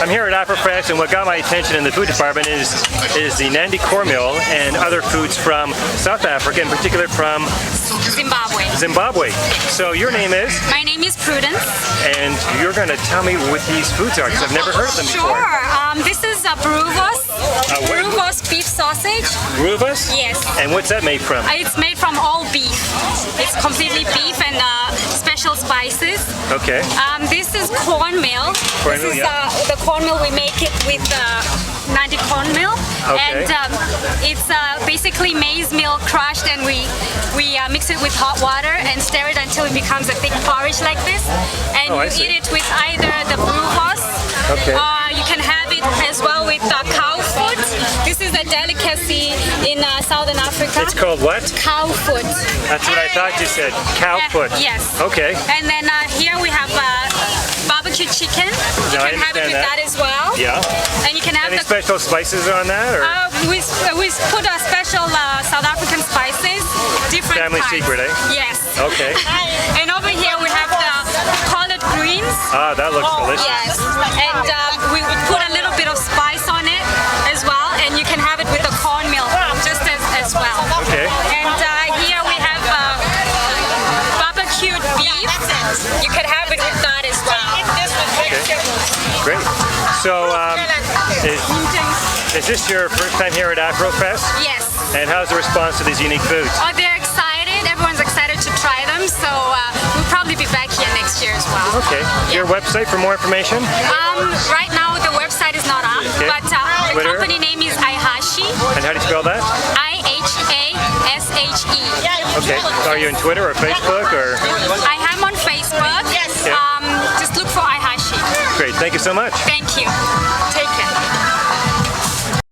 I'm here at Afrofest, and what got my attention in the food department is the Nandi cornmeal and other foods from South Africa, in particular from Zimbabwe. So your name is? My name is Prudence. And you're going to tell me what these foods are, because I've never heard of them before. Sure. This is a Bruvos. Bruvos beef sausage. Bruvos? Yes. And what's that made from? It's made from all beef. It's completely beef and special spices. Okay. This is cornmeal. This is the cornmeal. We make it with Nandi cornmeal. Okay. And it's basically maize meal crushed, and we mix it with hot water and stir it until it becomes a thick porridge like this. And you eat it with either the Bruvos, you can have it as well with cow foot. This is a delicacy in Southern Africa. It's called what? Cow foot. That's what I thought you said. Cow foot. Yes. Okay. And then here we have barbecue chicken. You can have it with that as well. Yeah. And you can have any special spices on that, or? We put a special South African spices, different Family kinds. secret, eh? Yes. Okay. And over here we have the collard greens. Ah, that looks delicious. Yes. And we put a little bit of spice on it as well, and you can have it with the cornmeal just as well. Okay. And here we have barbecued beef. You can have it with that as well. Okay. Great. So, is this your first time here at Afrofest? Yes. And how's the response to these unique foods? Oh, they're excited. Everyone's excited to try them. So we'll probably be back here next year as well. Okay. Your website for more information? Right now the website is not up, but the company name is Ihashi. And how do you spell that? IHASHE. Okay. Are you on Twitter or Facebook, or? I am on Facebook. Yes. Just look for Ihashi. Great. Thank you so much. Thank you.